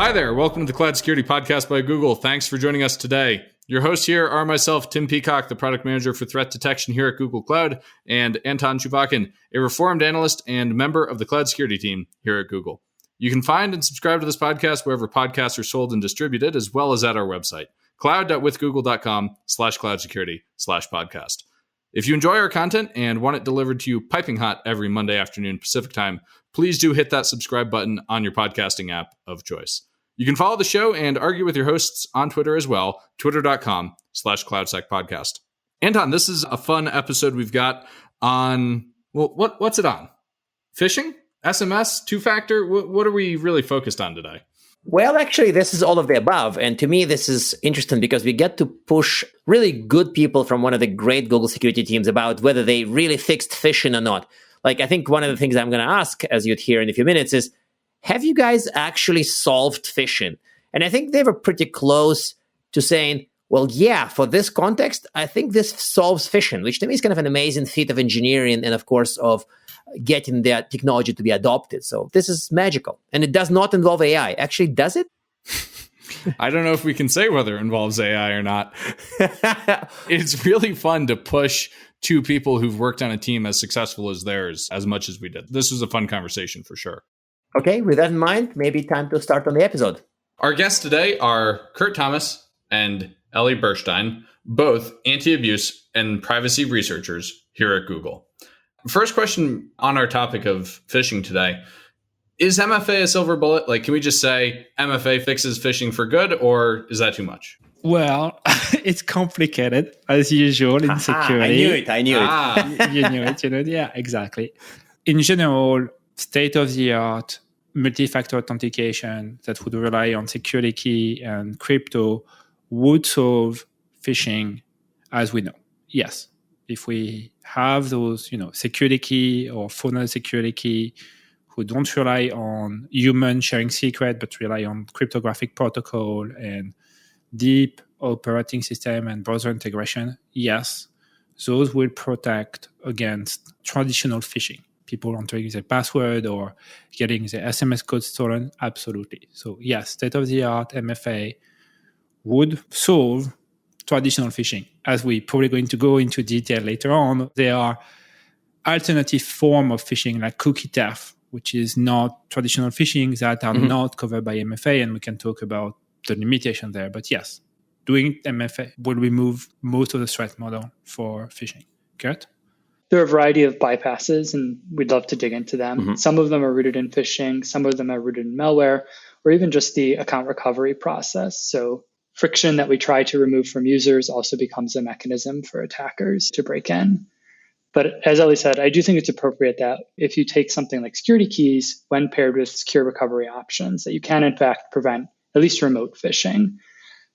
Hi there. Welcome to the Cloud Security Podcast by Google. Thanks for joining us today. Your hosts here are myself, Tim Peacock, the product manager for threat detection here at Google Cloud, and Anton Chuvakin, a reformed analyst and member of the cloud security team here at Google. You can find and subscribe to this podcast wherever podcasts are sold and distributed, as well as at our website, cloud.withgoogle.com/cloud-security/podcast. If you enjoy our content and want it delivered to you piping hot every Monday afternoon Pacific time, please do hit that subscribe button on your podcasting app of choice. You can follow the show and argue with your hosts on Twitter as well, twitter.com/cloudsecpodcast. Anton, this is a fun episode we've got on, well, what's it on? Phishing? SMS? Two-factor? What are we really focused on today? Well, actually, this is all of the above. And to me, this is interesting because we get to push really good people from one of the great Google security teams about whether they really fixed phishing or not. Like, I think one of the things I'm going to ask, as you'd hear in a few minutes, is, have you guys actually solved phishing? And I think they were pretty close to saying, well, yeah, for this context, I think this solves phishing, which to me is kind of an amazing feat of engineering and, of course, of getting that technology to be adopted. So this is magical. And it does not involve AI. Actually, does it? I don't know if we can say whether it involves AI or not. It's really fun to push two people who've worked on a team as successful as theirs as much as we did. This was a fun conversation for sure. Okay, with that in mind, maybe time to start on the episode. Our guests today are Kurt Thomas and Ellie Berstein, both anti-abuse and privacy researchers here at Google. First question on our topic of phishing today. Is MFA a silver bullet? Like, can we just say MFA fixes phishing for good, or is that too much? Well, it's complicated, as usual, in security. I knew it. You knew it. Yeah, exactly. In general, state-of-the-art multi-factor authentication that would rely on security key and crypto would solve phishing as we know. Yes, if we have those, security key or funnel security key who don't rely on human sharing secret, but rely on cryptographic protocol and deep operating system and browser integration, yes, those will protect against traditional phishing. People entering their password or getting their SMS code stolen, absolutely. So yes, state-of-the-art MFA would solve traditional phishing. As we're probably going to go into detail later on, there are alternative form of phishing like cookie theft, which is not traditional phishing that are not covered by MFA, and we can talk about the limitation there. But yes, doing MFA will remove most of the threat model for phishing. Kurt? There are a variety of bypasses, and we'd love to dig into them. Some of them are rooted in phishing, some of them are rooted in malware, or even just the account recovery process. So friction that we try to remove from users also becomes a mechanism for attackers to break in. But as Ellie said, I do think it's appropriate that if you take something like security keys, when paired with secure recovery options, that you can in fact prevent at least remote phishing.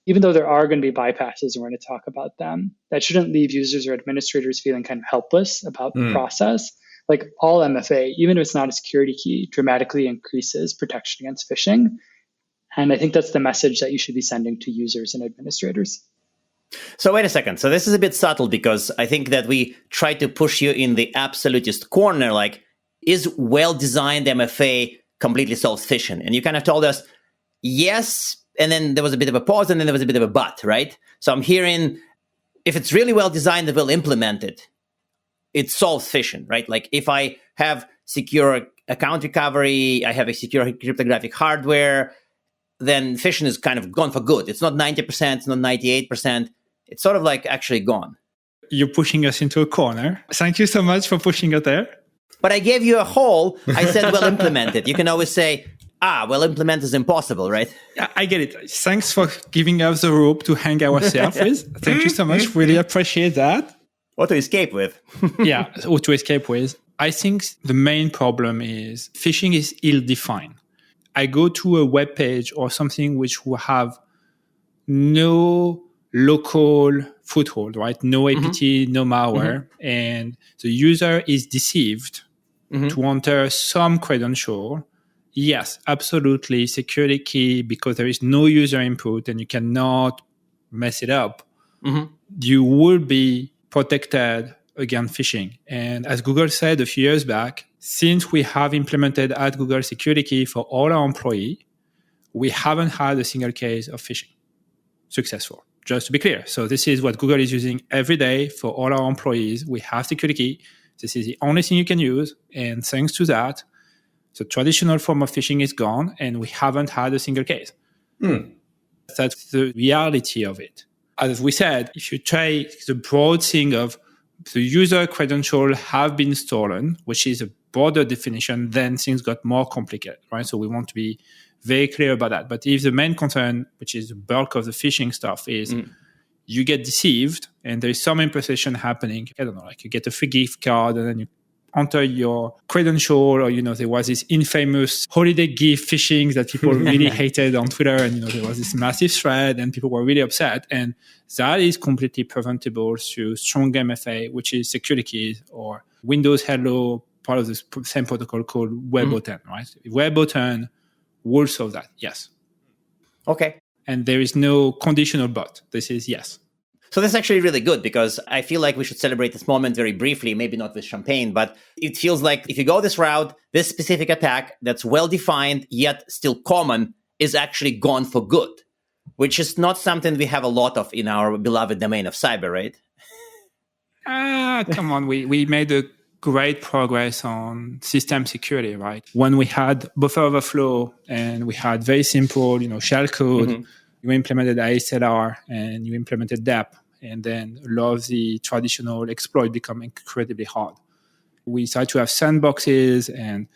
Even though there are going to be bypasses, and we're going to talk about them, that shouldn't leave users or administrators feeling kind of helpless about the process. Like all MFA, even if it's not a security key, dramatically increases protection against phishing. And I think that's the message that you should be sending to users and administrators. So wait a second. So this is a bit subtle because I think that we try to push you in the absolutist corner, like, is well-designed MFA completely solves phishing? And you kind of told us, yes, and then there was a bit of a pause, and then there was a bit of a but, right? So I'm hearing, if it's really well-designed and well-implemented, it solves phishing, right? Like if I have secure account recovery, I have a secure cryptographic hardware, then phishing is kind of gone for good. It's not 90%, it's not 98%. It's sort of like actually gone. You're pushing us into a corner. Thank you so much for pushing us there. But I gave you a hole. I said well implemented. You can always say, well implemented is impossible, right? Yeah, I get it. Thanks for giving us the rope to hang ourselves with. Thank you so much. Really appreciate that. Or to escape with. Yeah, or to escape with. I think the main problem is phishing is ill-defined. I go to a web page or something which will have no local foothold, right? No APT, no malware. And the user is deceived to enter some credential. Yes, absolutely. Security key, because there is no user input and you cannot mess it up. You will be protected against phishing. And as Google said a few years back, since we have implemented at Google security key for all our employees, we haven't had a single case of phishing successful, just to be clear. So this is what Google is using every day for all our employees. We have security key. This is the only thing you can use. And thanks to that, the traditional form of phishing is gone, and we haven't had a single case. That's the reality of it. As we said, if you take the broad thing of the user credential have been stolen, which is a broader definition, then things got more complicated, right? So we want to be very clear about that. But if the main concern, which is the bulk of the phishing stuff, is you get deceived and there's some impersonation happening, I don't know, like you get a free gift card and then you enter your credential, or, there was this infamous holiday gift phishing that people really hated on Twitter. And, there was this massive thread and people were really upset. And that is completely preventable through strong MFA, which is security keys, or Windows Hello, part of this same protocol called WebAuthn, right? WebAuthn will solve that. Yes. Okay. And there is no conditional but. This is yes. So that's actually really good, because I feel like we should celebrate this moment very briefly, maybe not with champagne, but it feels like if you go this route, this specific attack that's well-defined yet still common is actually gone for good, which is not something we have a lot of in our beloved domain of cyber, right? Come on. We made a great progress on system security, right? When we had buffer overflow and we had very simple, shell code, you implemented ASLR and you implemented DAP. And then a lot of the traditional exploit become incredibly hard. We started to have sandboxes, and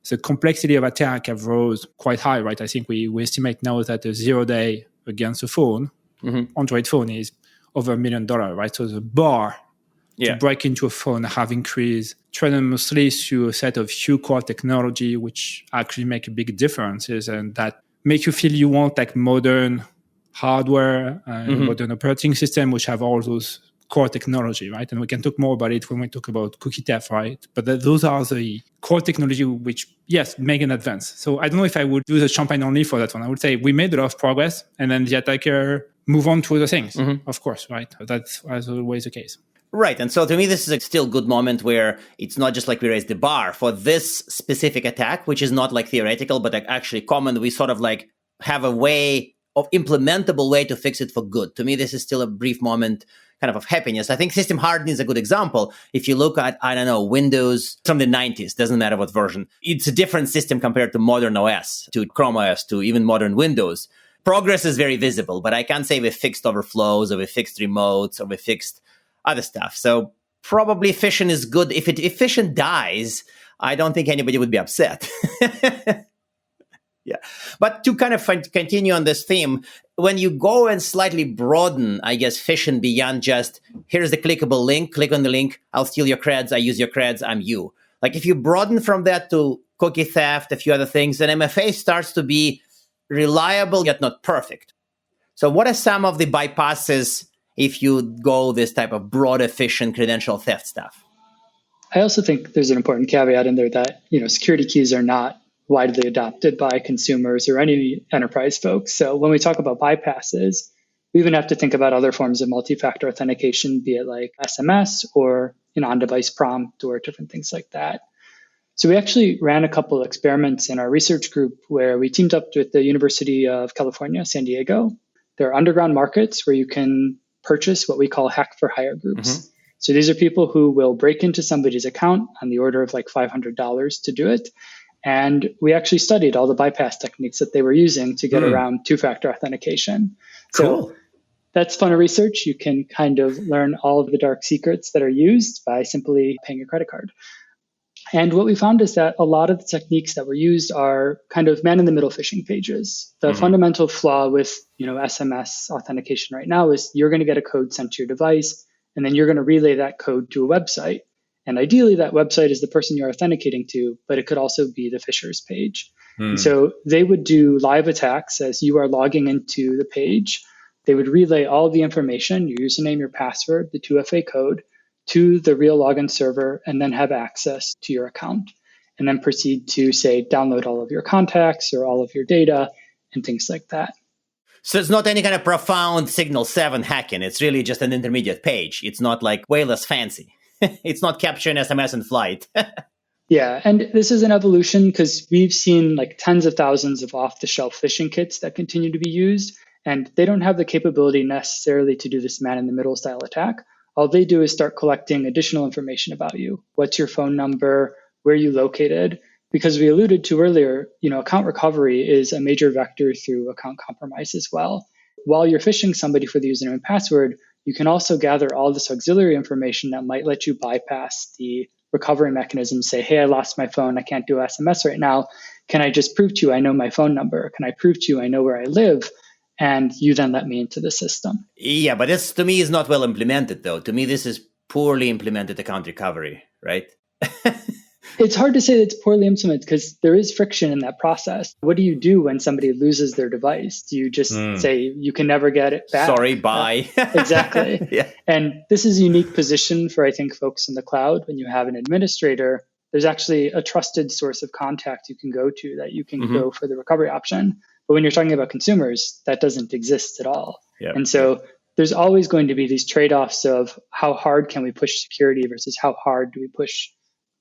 the complexity of attack have rose quite high, right? I think we estimate now that a 0 day against a phone, Android phone, is over $1 million, right? So the bar to break into a phone have increased tremendously through a set of few core technology, which actually make a big differences, and that make you feel you want like modern hardware and modern operating system, which have all those core technology, right? And we can talk more about it when we talk about cookie theft, right? But those are the core technology which, yes, make an advance. So I don't know if I would do the champagne only for that one. I would say we made a lot of progress, and then the attacker move on to other things, of course, right? That's as always the case. Right. And so to me, this is a still good moment where it's not just like we raised the bar for this specific attack, which is not like theoretical, but like actually common. We sort of like have a way of implementable way to fix it for good. To me, this is still a brief moment kind of happiness. I think system hardening is a good example. If you look at, I don't know, Windows from the 90s, doesn't matter what version, it's a different system compared to modern OS, to Chrome OS, to even modern Windows. Progress is very visible, but I can't say we fixed overflows or we fixed remotes or we fixed other stuff. So probably phishing is good. If phishing dies, I don't think anybody would be upset. Yeah. But to kind of continue on this theme, when you go and slightly broaden, I guess, phishing beyond just, here's the clickable link, click on the link, I'll steal your creds, I use your creds, I'm you. Like if you broaden from that to cookie theft, a few other things, then MFA starts to be reliable, yet not perfect. So what are some of the bypasses if you go this type of broader phishing credential theft stuff? I also think there's an important caveat in there that, security keys are not widely adopted by consumers or any enterprise folks. So when we talk about bypasses, we even have to think about other forms of multi-factor authentication, be it like SMS or an on-device prompt or different things like that. So we actually ran a couple of experiments in our research group where we teamed up with the University of California, San Diego. There are underground markets where you can purchase what we call hack for hire groups. So these are people who will break into somebody's account on the order of like $500 to do it. And we actually studied all the bypass techniques that they were using to get around two-factor authentication. Cool. So that's fun research. You can kind of learn all of the dark secrets that are used by simply paying a credit card. And what we found is that a lot of the techniques that were used are kind of man-in-the-middle phishing pages. The fundamental flaw with SMS authentication right now is you're going to get a code sent to your device, and then you're going to relay that code to a website. And ideally, that website is the person you're authenticating to, but it could also be the phisher's page. And so they would do live attacks as you are logging into the page. They would relay all the information, your username, your password, the 2FA code, to the real login server, and then have access to your account. And then proceed to, say, download all of your contacts or all of your data and things like that. So it's not any kind of profound Signal 7 hacking. It's really just an intermediate page. It's not like way less fancy. It's not capturing SMS in flight. Yeah, and this is an evolution because we've seen like tens of thousands of off-the-shelf phishing kits that continue to be used, and they don't have the capability necessarily to do this man-in-the-middle style attack. All they do is start collecting additional information about you. What's your phone number? Where are you located? Because we alluded to earlier, account recovery is a major vector through account compromise as well. While you're phishing somebody for the username and password, you can also gather all this auxiliary information that might let you bypass the recovery mechanism. Say, hey, I lost my phone. I can't do SMS right now. Can I just prove to you I know my phone number? Can I prove to you I know where I live? And you then let me into the system. Yeah, but this to me is not well implemented, though. To me, this is poorly implemented account recovery, right? It's hard to say that it's poorly implemented because there is friction in that process. What do you do when somebody loses their device? Do you just say, you can never get it back? Sorry, bye. Exactly. Yeah. And this is a unique position for, I think, folks in the cloud. When you have an administrator, there's actually a trusted source of contact you can go to that you can go for the recovery option. But when you're talking about consumers, that doesn't exist at all. Yep. And so there's always going to be these trade-offs of how hard can we push security versus how hard do we push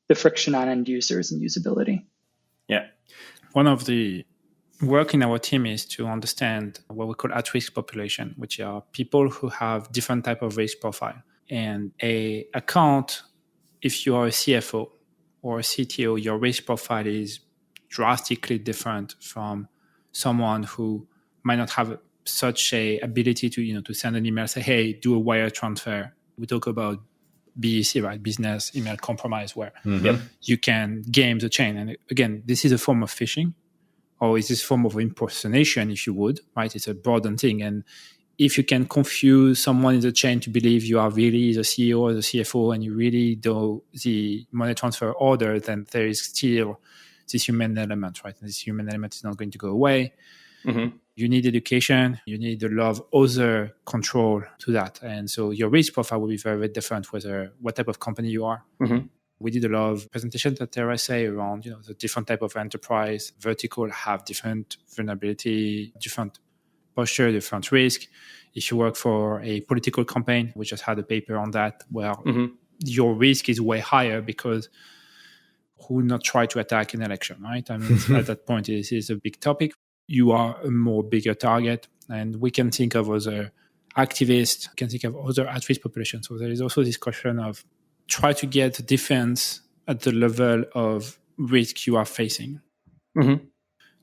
the friction on end users and usability. Yeah. One of the work in our team is to understand what we call at-risk population, which are people who have different type of risk profile. And a account, if you are a CFO or a CTO, your risk profile is drastically different from someone who might not have such a ability to send an email, say, hey, do a wire transfer. We talk about BEC, right? Business email compromise, where you can game the chain. And again, this is a form of phishing, or is this form of impersonation, if you would, right? It's a broadened thing. And if you can confuse someone in the chain to believe you are really the CEO or the CFO and you really do the money transfer order, then there is still this human element, right? And this human element is not going to go away. You need education. You need a lot of other control to that. And so your risk profile will be very, very different whether what type of company you are. We did a lot of presentations at RSA around, the different type of enterprise vertical have different vulnerability, different posture, different risk. If you work for a political campaign, we just had a paper on that where your risk is way higher because who would not try to attack an election, right? I mean, at that point, it is a big topic. You are a more bigger target, and we can think of other activists, can think of other at-risk populations. So there is also this question of try to get defense at the level of risk you are facing.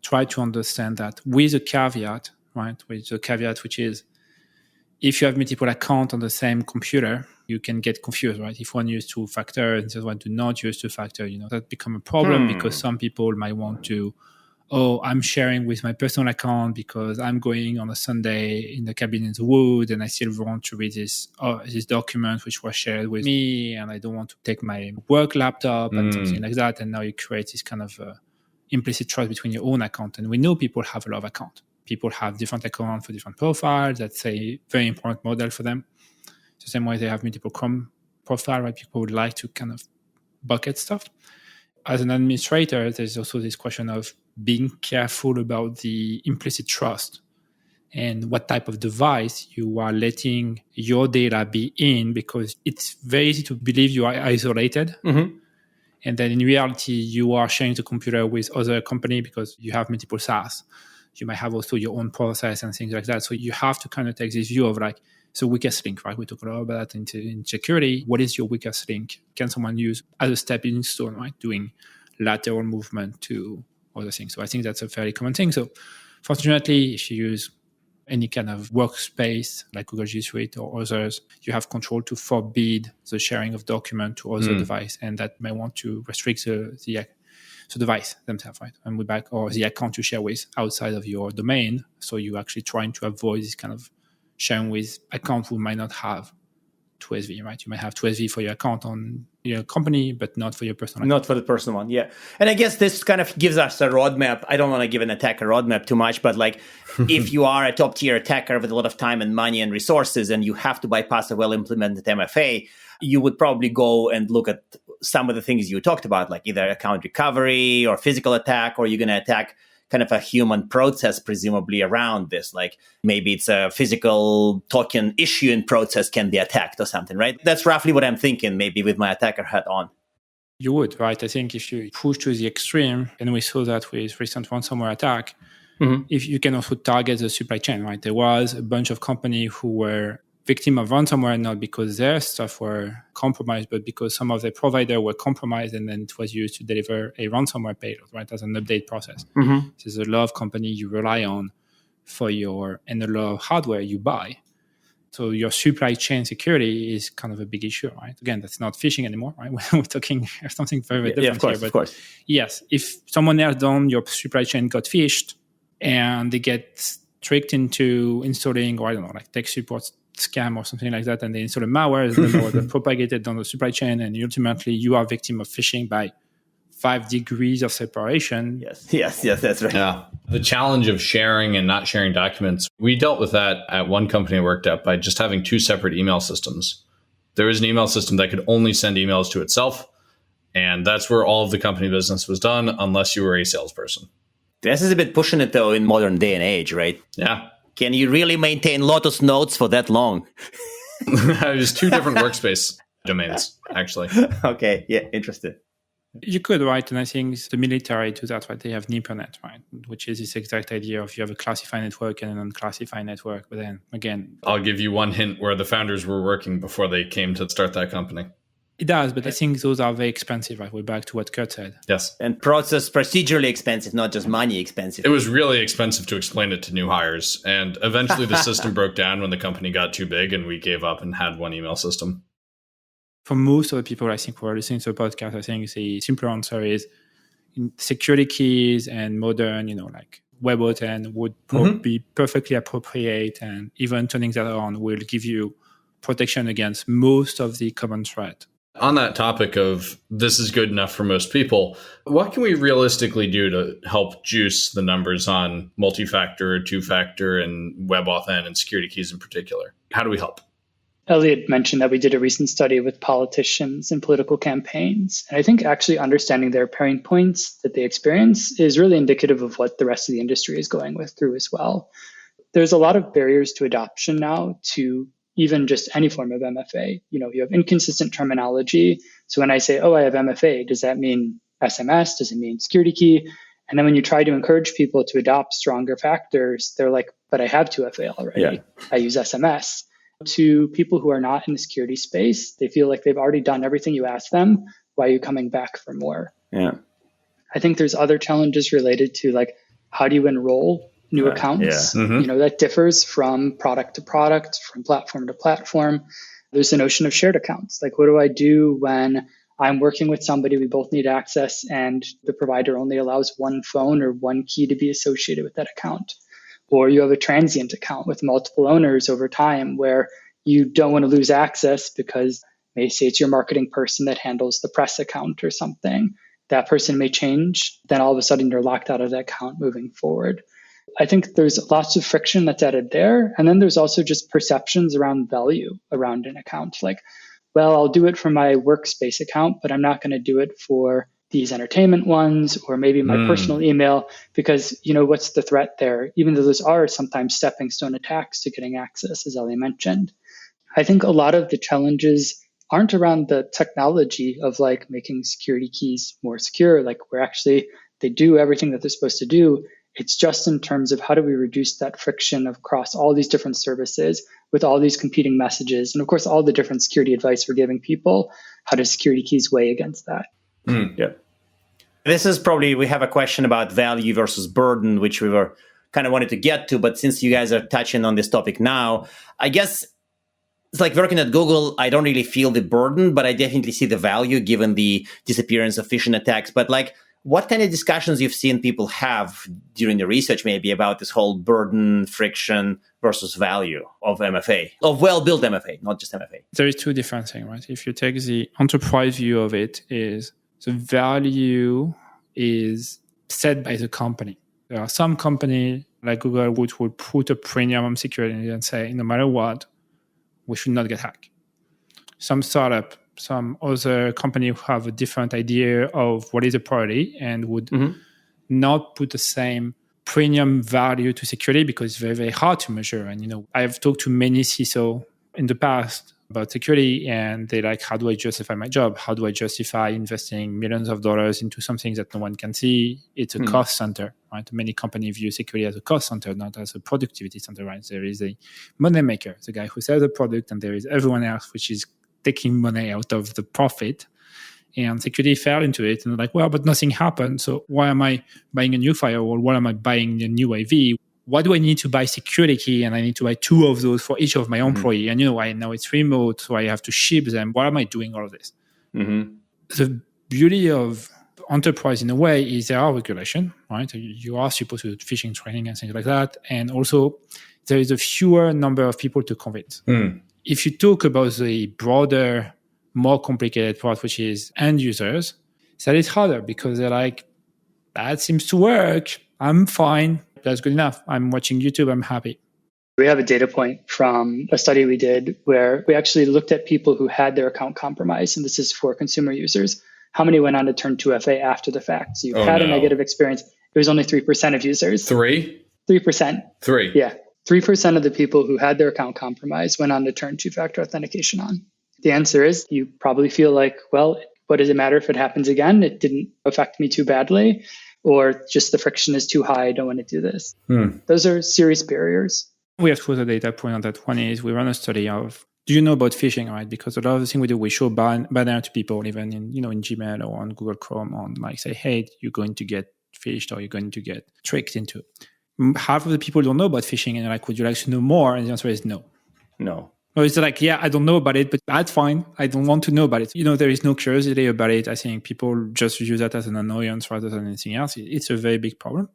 Try to understand that with a caveat, right? With a caveat, which is if you have multiple accounts on the same computer, you can get confused, right? If one uses two-factor and the other one do not use two-factor, that become a problem because some people might want to, I'm sharing with my personal account because I'm going on a Sunday in the cabin in the wood and I still want to read this document which was shared with me and I don't want to take my work laptop and something like that. And now you create this kind of implicit trust between your own account. And we know people have a lot of accounts. People have different accounts for different profiles. That's a very important model for them. The same way they have multiple Chrome profile, right? People would like to kind of bucket stuff. As an administrator, there's also this question of being careful about the implicit trust and what type of device you are letting your data be in, because it's very easy to believe you are isolated. And then in reality, you are sharing the computer with other company because you have multiple SaaS. You might have also your own process and things like that. So you have to kind of take this view of so weakest link, right? We talk a lot about that in security. What is your weakest link? Can someone use as a stepping stone, right? Doing lateral movement to other things. So I think that's a fairly common thing. So fortunately, if you use any kind of workspace like Google G Suite or others, you have control to forbid the sharing of document to other device. And that may want to restrict the device themselves, right? And or the account you share with outside of your domain. So you're actually trying to avoid this kind of sharing with account who might not have 2SV, right? You might have 2SV for your account on your company, but not for your personal account. Not for the personal one, yeah. And I guess this kind of gives us a roadmap. I don't want to give an attacker roadmap too much, but if you are a top-tier attacker with a lot of time and money and resources and you have to bypass a well-implemented MFA, you would probably go and look at some of the things you talked about, like either account recovery or physical attack, or you're going to attack kind of a human process, presumably around this. Like maybe it's a physical token issuing process can be attacked or something, right? That's roughly what I'm thinking, maybe with my attacker hat on. You would, right? I think if you push to the extreme, and we saw that with recent ransomware attack, if you can also target the supply chain, right? There was a bunch of companies who were victim of ransomware, not because their stuff were compromised, but because some of their providers were compromised, and then it was used to deliver a ransomware payload, right, as an update process. There's a lot of companies you rely on for and a lot of hardware you buy. So your supply chain security is kind of a big issue, right? Again, that's not phishing anymore, right? We're talking something very different here. But of course. Yes, if someone else done your supply chain got phished and they get tricked into installing, or I don't know, like tech support scam or something like that, and they install a malware that propagated on the supply chain, and ultimately you are victim of phishing by 5 degrees of separation. Yes, that's right. Yeah. The challenge of sharing and not sharing documents, we dealt with that at one company I worked at by just having 2 separate email systems. There was an email system that could only send emails to itself, and that's where all of the company business was done, unless you were a salesperson. This is a bit pushing it, though, in modern day and age, right? Yeah. Can you really maintain Lotus Notes for that long? It was 2 different workspace domains, actually. Okay, yeah, interesting. You could, right? And I think the military do that, right? They have NIPRNet, right? Which is this exact idea of you have a classified network and an unclassified network. But then again, I'll give you one hint where the founders were working before they came to start that company. It does, but I think those are very expensive, right? We're back to what Kurt said. Yes. And procedurally expensive, not just money expensive. It was really expensive to explain it to new hires. And eventually the system broke down when the company got too big and we gave up and had one email system. For most of the people I think who are listening to the podcast, I think the simpler answer is security keys and modern, like WebAuthn would be perfectly appropriate, and even turning that on will give you protection against most of the common threat. On that topic of this is good enough for most people, what can we realistically do to help juice the numbers on multi-factor, 2-factor, and WebAuthn and security keys in particular? How do we help? Elliot mentioned that we did a recent study with politicians and political campaigns. And I think actually understanding their pain points that they experience is really indicative of what the rest of the industry is going through as well. There's a lot of barriers to adoption now to even just any form of MFA. You have inconsistent terminology. So when I say, I have MFA, does that mean SMS? Does it mean security key? And then when you try to encourage people to adopt stronger factors, they're like, but I have 2FA already. Yeah. I use SMS. To people who are not in the security space, they feel like they've already done everything you asked them. Why are you coming back for more? Yeah. I think there's other challenges related to how do you enroll new accounts? Yeah. Mm-hmm. That differs from product to product, from platform to platform. There's the notion of shared accounts. What do I do when I'm working with somebody, we both need access, and the provider only allows one phone or one key to be associated with that account? Or you have a transient account with multiple owners over time where you don't want to lose access because maybe say it's your marketing person that handles the press account or something. That person may change. Then all of a sudden you're locked out of that account moving forward. I think there's lots of friction that's added there. And then there's also just perceptions around value around an account. I'll do it for my workspace account, but I'm not going to do it for these entertainment ones, or maybe my personal email, because what's the threat there? Even though those are sometimes stepping stone attacks to getting access, as Ellie mentioned. I think a lot of the challenges aren't around the technology of making security keys more secure. Where actually they do everything that they're supposed to do. It's just in terms of how do we reduce that friction across all these different services with all these competing messages. And of course, all the different security advice we're giving people, how do security keys weigh against that? Yeah. This is probably, we have a question about value versus burden, which we were kind of wanted to get to. But since you guys are touching on this topic now, I guess it's working at Google, I don't really feel the burden, but I definitely see the value given the disappearance of phishing attacks. But what kind of discussions you've seen people have during the research maybe about this whole burden, friction versus value of MFA, of well-built MFA, not just MFA? There is 2 different things, right? If you take the enterprise view of it, is the value is set by the company. There are some companies like Google which will put a premium on security and say, no matter what, we should not get hacked. Some startup, some other company who have a different idea of what is a priority and would not put the same premium value to security because it's very, very hard to measure. And, I've talked to many CISO in the past about security, and they're like, how do I justify my job? How do I justify investing millions of dollars into something that no one can see? It's a cost center, right? Many companies view security as a cost center, not as a productivity center, right? There is a money maker, the guy who sells the product, and there is everyone else which is taking money out of the profit. And security fell into it, and they're like, well, but nothing happened. So why am I buying a new firewall? Why am I buying a new AV? Why do I need to buy security key? And I need to buy 2 of those for each of my employee. And I know it's remote, so I have to ship them. Why am I doing all of this? The beauty of enterprise in a way is there are regulation, right? You are supposed to do phishing training and things like that. And also there is a fewer number of people to convince. If you talk about the broader, more complicated part, which is end users, that is harder because they're like, that seems to work. I'm fine. That's good enough. I'm watching YouTube. I'm happy. We have a data point from a study we did where we actually looked at people who had their account compromised, and this is for consumer users. How many went on to turn 2FA after the fact? So you had a negative experience. It was only 3% of users. 3%? 3%. Yeah. 3% of the people who had their account compromised went on to turn two-factor authentication on. The answer is you probably feel like, well, what does it matter if it happens again? It didn't affect me too badly, or just the friction is too high. I don't want to do this. Those are serious barriers. We have two other data point on that. One is we run a study of, do you know about phishing, right? Because a lot of the things we do, we show banner to people, even in Gmail or on Google Chrome, on like say, hey, you're going to get phished or you're going to get tricked into. Half of the people don't know about phishing, and they're like, would you like to know more? And the answer is no. Or it's like, yeah, I don't know about it, but that's fine. I don't want to know about it. There is no curiosity about it. I think people just use that as an annoyance rather than anything else. It's a very big problem.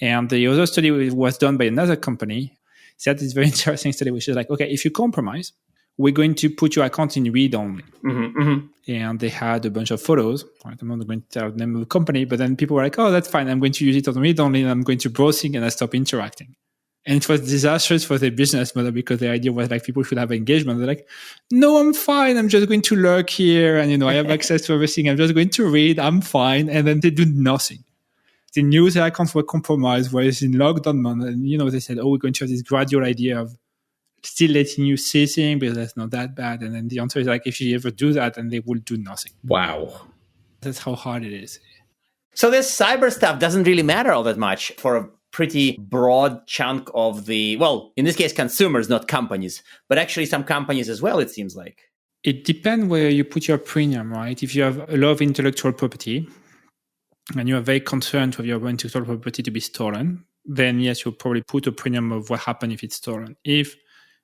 And the other study was done by another company. That is very interesting study, which is like, okay, if you compromise, we're going to put your account in read-only. And they had a bunch of photos. Right? I'm not going to tell the name of the company, but then people were like, oh, that's fine. I'm going to use it on read-only, and I'm going to browsing, and I stop interacting. And it was disastrous for their business model because the idea was like people should have engagement. They're like, no, I'm fine. I'm just going to lurk here. And, I have access to everything. I'm just going to read. I'm fine. And then they do nothing. They knew their accounts were compromised, whereas in lockdown mode, and, they said, oh, we're going to have this gradual idea of still letting you see things, but that's not that bad. And then the answer is like, if you ever do that, then they will do nothing. Wow. That's how hard it is. So this cyber stuff doesn't really matter all that much for a pretty broad chunk of the, well, in this case, consumers, not companies, but actually some companies as well, it seems like. It depends where you put your premium, right? If you have a lot of intellectual property and you are very concerned with your intellectual property to be stolen, then yes, you'll probably put a premium of what happens if it's stolen. If,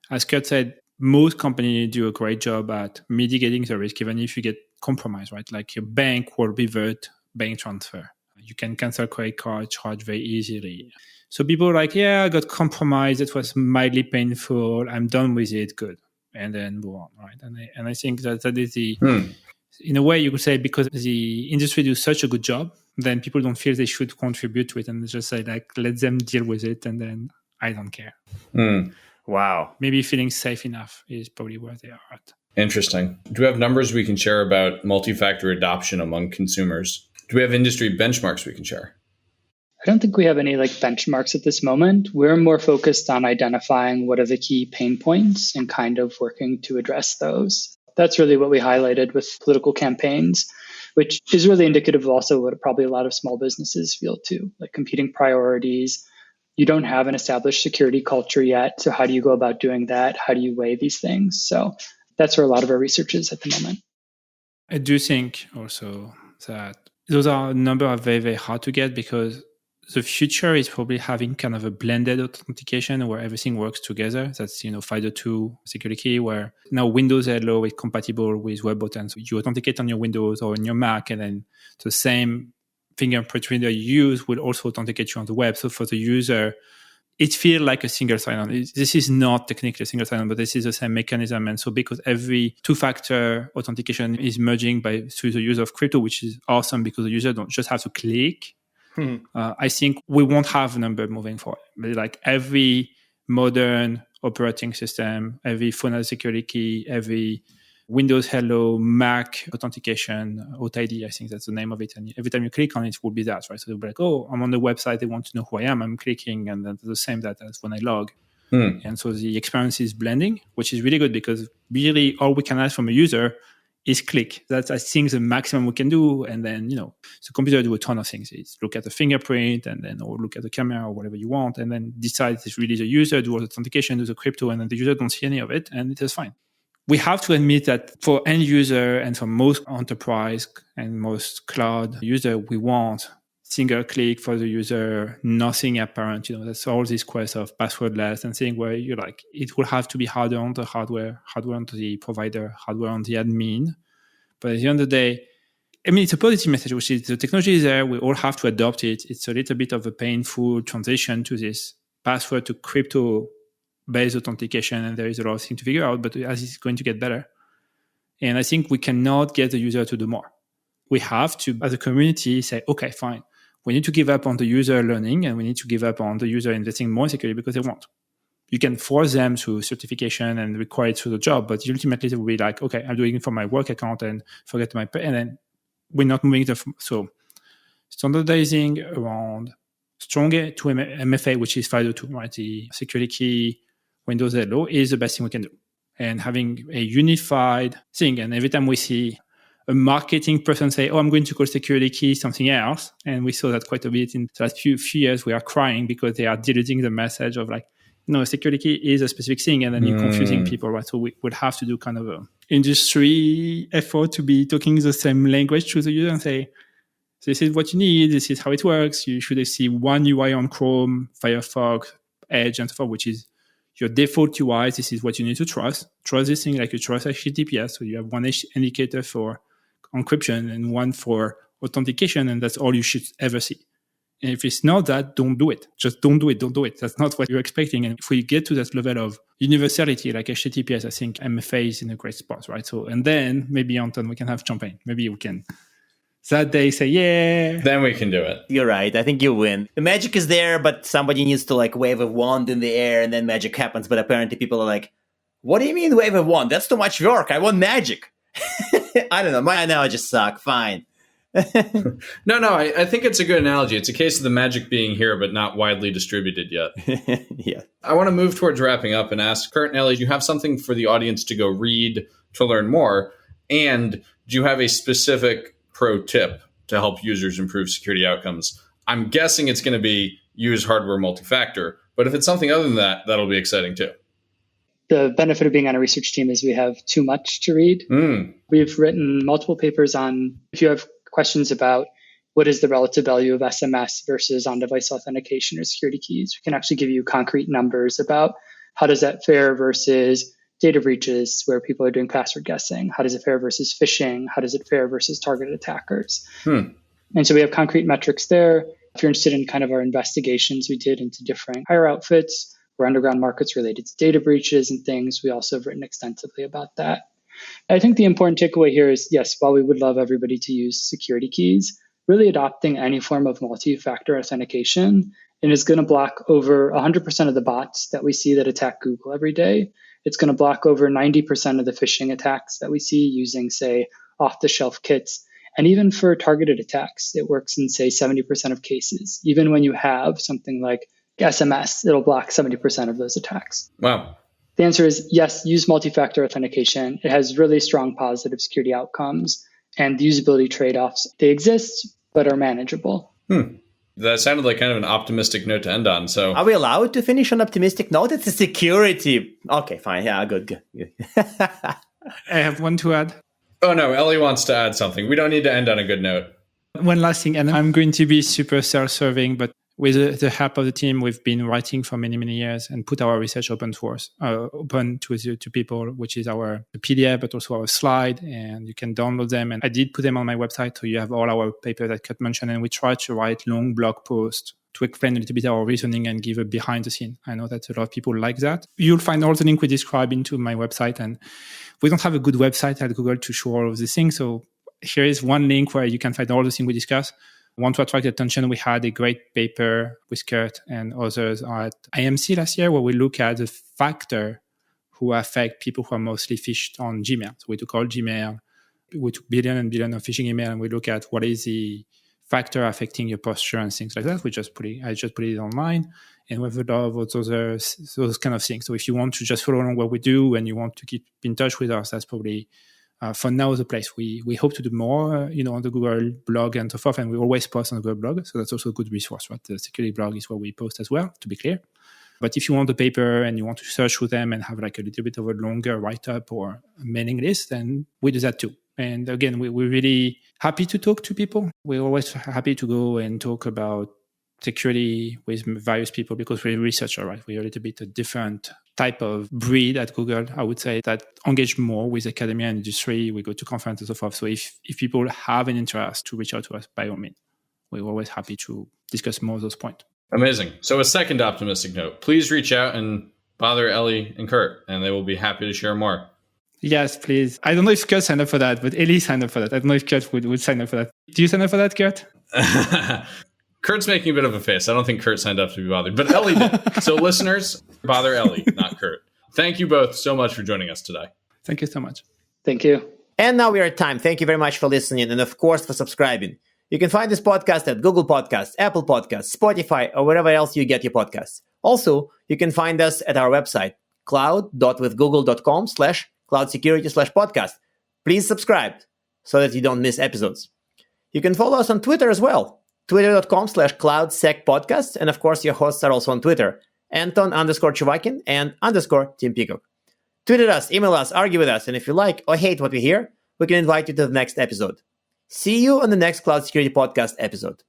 as Kurt said, most companies do a great job at mitigating the risk, even if you get compromised, right? Like your bank will revert bank transfer. You can cancel credit card charge very easily. So people are like, yeah, I got compromised. It was mildly painful. I'm done with it. Good. And then move on, right? And I think that is the, in a way you could say, because the industry does such a good job, then people don't feel they should contribute to it, and just say like, let them deal with it, and then I don't care. Wow. Maybe feeling safe enough is probably where they are at. Interesting. Do we have numbers we can share about multi-factor adoption among consumers? Do we have industry benchmarks we can share? I don't think we have any benchmarks at this moment. We're more focused on identifying what are the key pain points and kind of working to address those. That's really what we highlighted with political campaigns, which is really indicative of also what probably a lot of small businesses feel too, like competing priorities. You don't have an established security culture yet. So how do you go about doing that? How do you weigh these things? So that's where a lot of our research is at the moment. I do think also that those are a number of very, very hard to get, because the future is probably having kind of a blended authentication where everything works together. That's, FIDO2 security key, where now Windows Hello is compatible with web buttons. So you authenticate on your Windows or on your Mac, and then the same fingerprint reader you use will also authenticate you on the web. So for the user, it feels like a single sign-on. This is not technically a single sign-on, but this is the same mechanism. And so because every two-factor authentication is merging through the use of crypto, which is awesome because the user don't just have to click. I think we won't have a number moving forward. Like every modern operating system, every phone has a security key, every Windows Hello, Mac authentication, AuthID, I think that's the name of it. And every time you click on it, it will be that, right? So they'll be like, oh, I'm on the website. They want to know who I am. I'm clicking, and that's the same that as when I log. And so the experience is blending, which is really good because really all we can ask from a user is click. That's, I think, the maximum we can do. And then, the computer do a ton of things. It's look at the fingerprint and then, or look at the camera or whatever you want, and then decide it's really the user, do all the authentication, do the crypto, and then the user don't see any of it, and it is fine. We have to admit that for end user and for most enterprise and most cloud user, we want single click for the user, nothing apparent. That's all this quest of passwordless and thing where you're like, it will have to be harder on the hardware on the provider, hardware on the admin. But at the end of the day, it's a positive message, which is the technology is there. We all have to adopt it. It's a little bit of a painful transition to this password to crypto-based authentication, and there is a lot of things to figure out, but as it's going to get better. And I think we cannot get the user to do more. We have to, as a community, say, okay, fine. We need to give up on the user learning, and we need to give up on the user investing more in security because they want. You can force them through certification and require it through the job, but ultimately they will be like, okay, I'm doing it for my work account and forget my pay, and then we're not moving so standardizing around strong to MFA, which is FIDO2, right? The security key Windows Hello is the best thing we can do. And having a unified thing, and every time we see a marketing person say, I'm going to call security key something else. And we saw that quite a bit in the last few years. We are crying because they are diluting the message of like, no, security key is a specific thing. And then you're confusing people, right? So we would have to do kind of an industry effort to be talking the same language to the user and say, this is what you need. This is how it works. You should see one UI on Chrome, Firefox, Edge, and so forth, which is your default UI. This is what you need to trust. Trust this thing like you trust HTTPS. So you have one indicator for encryption and one for authentication, and that's all you should ever see. And if it's not that, don't do it. Just don't do it. Don't do it. That's not what you're expecting. And if we get to that level of universality, like HTTPS, I think MFA is in a great spot, right? So, and then maybe, Anton, we can have champagne. Maybe we can that day say, yeah. Then we can do it. You're right. I think you win. The magic is there, but somebody needs to like wave a wand in the air and then magic happens. But apparently people are like, what do you mean wave a wand? That's too much work. I want magic. I don't know. My analogies suck. Fine. No, I think it's a good analogy. It's a case of the magic being here, but not widely distributed yet. Yeah. I want to move towards wrapping up and ask, Kurt and Ellie, do you have something for the audience to go read to learn more? And do you have a specific pro tip to help users improve security outcomes? I'm guessing it's going to be use hardware multi-factor, but if it's something other than that, that'll be exciting too. The benefit of being on a research team is we have too much to read. We've written multiple papers on, if you have questions about what is the relative value of SMS versus on-device authentication or security keys, we can actually give you concrete numbers about how does that fare versus data breaches where people are doing password guessing. How does it fare versus phishing? How does it fare versus targeted attackers? And so we have concrete metrics there. If you're interested in kind of our investigations we did into different hire outfits or underground markets related to data breaches and things, we also have written extensively about that. I think the important takeaway here is, yes, while we would love everybody to use security keys, really adopting any form of multi-factor authentication and is going to block over 100% of the bots that we see that attack Google every day. It's going to block over 90% of the phishing attacks that we see using, say, off-the-shelf kits. And even for targeted attacks, it works in, say, 70% of cases. Even when you have something like SMS, it'll block 70% of those attacks. Wow. The answer is yes, use multi-factor authentication. It has really strong positive security outcomes, and the usability trade-offs, they exist, but are manageable. That sounded like kind of an optimistic note to end on. So, are we allowed to finish on optimistic note? It's a security. Okay, fine. Yeah, good. I have one to add. Oh, no, Ellie wants to add something. We don't need to end on a good note. One last thing, and I'm going to be super self-serving, but with the help of the team, we've been writing for many, many years and put our research open to people, which is our PDF, but also our slide, and you can download them. And I did put them on my website, so you have all our papers that Kurt mentioned, and we try to write long blog posts to explain a little bit our reasoning and give a behind the scene. I know that a lot of people like that. You'll find all the link we describe into my website, and we don't have a good website at Google to show all of these things. So here is one link where you can find all the things we discuss. Want to attract attention, we had a great paper with Kurt and others at IMC last year where we look at the factor who affect people who are mostly phished on Gmail. So we took all Gmail, we took billion and billion of phishing email, and we look at what is the factor affecting your posture and things like that. I just put it online, and we have a lot of those kind of things. So if you want to just follow along what we do and you want to keep in touch with us, that's probably for now the place. We hope to do more, on the Google blog and so forth, and we always post on the Google blog. So that's also a good resource, right? The security blog is where we post as well, to be clear. But if you want the paper and you want to search through them and have like a little bit of a longer write-up or a mailing list, then we do that too. And again, we're really happy to talk to people. We're always happy to go and talk about security with various people because we're researchers, right? We're a little bit a different type of breed at Google, I would say, that engage more with academia and industry. We go to conferences and so forth. So if people have an interest to reach out to us, by all means, we're always happy to discuss more of those points. Amazing. So a second optimistic note, please reach out and bother Ellie and Kurt, and they will be happy to share more. Yes, please. I don't know if Kurt signed up for that, but Ellie signed up for that. I don't know if Kurt would sign up for that. Do you sign up for that, Kurt? Kurt's making a bit of a face. I don't think Kurt signed up to be bothered, but Ellie did. So listeners, bother Ellie, not Kurt. Thank you both so much for joining us today. Thank you so much. Thank you. And now we are at time. Thank you very much for listening and, of course, for subscribing. You can find this podcast at Google Podcasts, Apple Podcasts, Spotify, or wherever else you get your podcasts. Also, you can find us at our website, cloud.withgoogle.com/cloudsecurity/podcast. Please subscribe so that you don't miss episodes. You can follow us on Twitter as well, twitter.com/cloudsecpodcast. And of course, your hosts are also on Twitter, Anton_Chuvakin and _Tim Peacock. Tweet at us, email us, argue with us. And if you like or hate what we hear, we can invite you to the next episode. See you on the next Cloud Security Podcast episode.